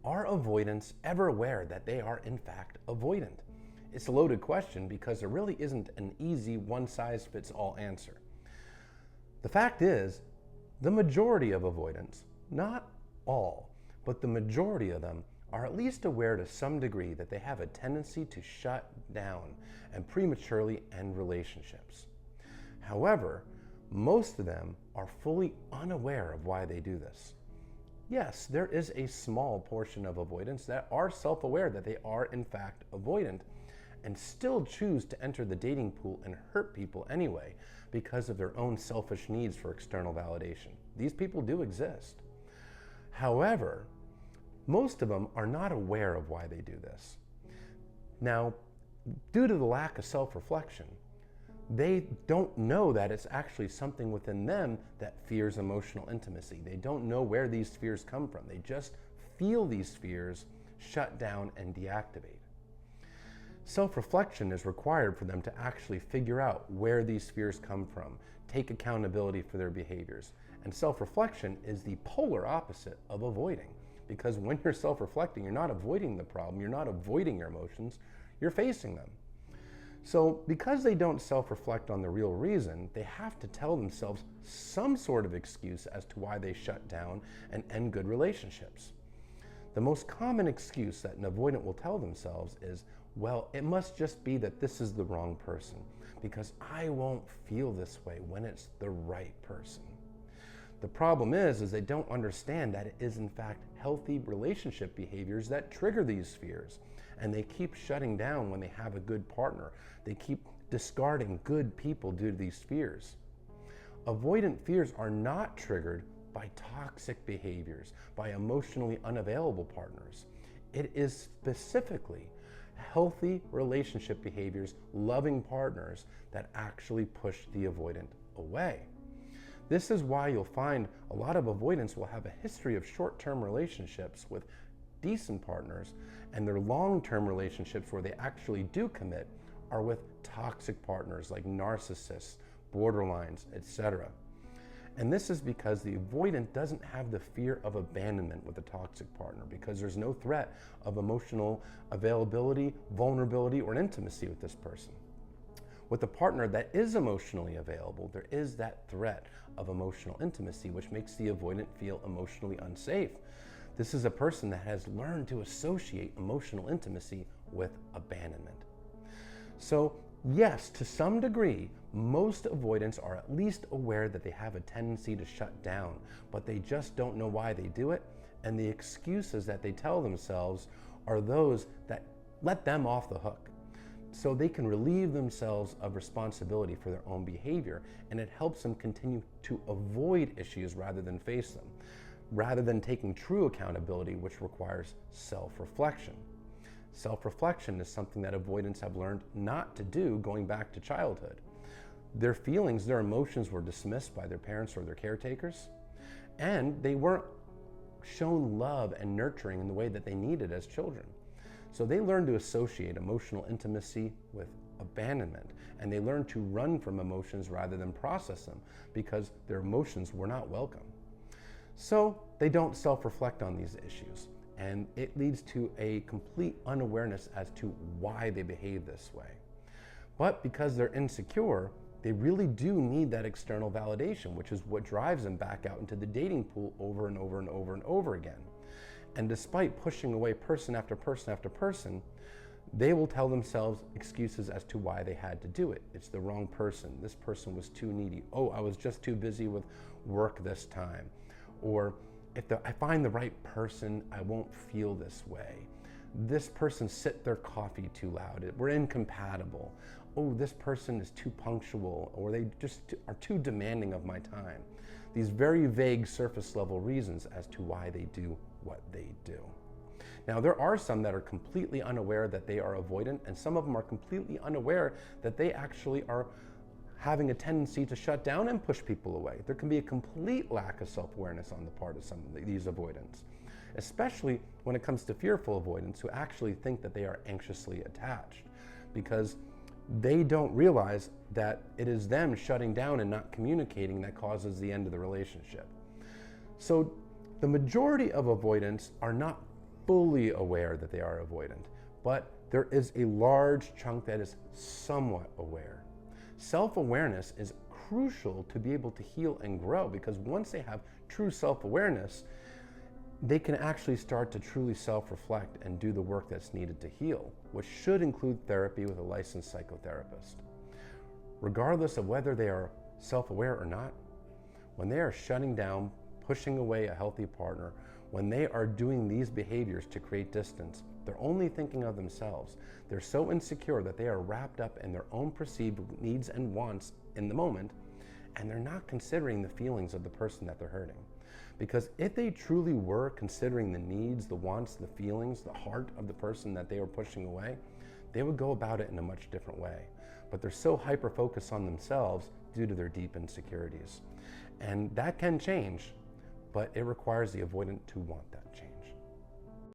Are avoidants ever aware that they are in fact avoidant? It's a loaded question because there really isn't an easy one-size-fits-all answer. The fact is, the majority of avoidants, not all, but the majority of them are at least aware to some degree that they have a tendency to shut down and prematurely end relationships. However, most of them are fully unaware of why they do this. Yes, there is a small portion of avoidants that are self-aware that they are in fact avoidant and still choose to enter the dating pool and hurt people anyway because of their own selfish needs for external validation. These people do exist. However, most of them are not aware of why they do this. Now, due to the lack of self-reflection, they don't know that it's actually something within them that fears emotional intimacy. They don't know where these fears come from. They just feel these fears shut down and deactivate. Self-reflection is required for them to actually figure out where these fears come from, take accountability for their behaviors. And self-reflection is the polar opposite of avoiding. Because when you're self-reflecting, you're not avoiding the problem, you're not avoiding your emotions, you're facing them. So because they don't self-reflect on the real reason, they have to tell themselves some sort of excuse as to why they shut down and end good relationships. The most common excuse that an avoidant will tell themselves is, well, it must just be that this is the wrong person because I won't feel this way when it's the right person. The problem is they don't understand that it is in fact healthy relationship behaviors that trigger these fears. And they keep shutting down when they have a good partner. They keep discarding good people due to these fears. Avoidant fears are not triggered by toxic behaviors, by emotionally unavailable partners. It is specifically healthy relationship behaviors, loving partners that actually push the avoidant away. This is why you'll find a lot of avoidants will have a history of short-term relationships with decent partners, and their long-term relationships where they actually do commit are with toxic partners like narcissists, borderlines, etc. And this is because the avoidant doesn't have the fear of abandonment with a toxic partner because there's no threat of emotional availability, vulnerability, or intimacy with this person. With a partner that is emotionally available, there is that threat of emotional intimacy, which makes the avoidant feel emotionally unsafe. This is a person that has learned to associate emotional intimacy with abandonment. So yes, to some degree, most avoidants are at least aware that they have a tendency to shut down, but they just don't know why they do it, and the excuses that they tell themselves are those that let them off the hook. So they can relieve themselves of responsibility for their own behavior, and it helps them continue to avoid issues rather than face them, rather than taking true accountability, which requires self-reflection. Self-reflection is something that avoidants have learned not to do going back to childhood. Their feelings, their emotions were dismissed by their parents or their caretakers, and they weren't shown love and nurturing in the way that they needed as children. So they learned to associate emotional intimacy with abandonment, and they learned to run from emotions rather than process them because their emotions were not welcome. So they don't self-reflect on these issues, and it leads to a complete unawareness as to why they behave this way. But because they're insecure, they really do need that external validation, which is what drives them back out into the dating pool over and over and over and over again. And despite pushing away person after person after person, they will tell themselves excuses as to why they had to do it. It's the wrong person. This person was too needy. Oh, I was just too busy with work this time. Or if I find the right person, I won't feel this way. This person sipped their coffee too loud. We're incompatible. Oh, this person is too punctual, or they just are too demanding of my time. These very vague surface level reasons as to why they do what they do. Now, there are some that are completely unaware that they are avoidant, and some of them are completely unaware that they actually are having a tendency to shut down and push people away. There can be a complete lack of self-awareness on the part of some of these avoidants, especially when it comes to fearful avoidants who actually think that they are anxiously attached because they don't realize that it is them shutting down and not communicating that causes the end of the relationship. So the majority of avoidants are not fully aware that they are avoidant, but there is a large chunk that is somewhat aware. Self-awareness is crucial to be able to heal and grow, because once they have true self-awareness, they can actually start to truly self-reflect and do the work that's needed to heal, which should include therapy with a licensed psychotherapist. Regardless of whether they are self-aware or not, when they are shutting down, pushing away a healthy partner, when they are doing these behaviors to create distance, they're only thinking of themselves. They're so insecure that they are wrapped up in their own perceived needs and wants in the moment, and they're not considering the feelings of the person that they're hurting. Because if they truly were considering the needs, the wants, the feelings, the heart of the person that they were pushing away, they would go about it in a much different way. But they're so hyper-focused on themselves due to their deep insecurities. And that can change, but it requires the avoidant to want that change.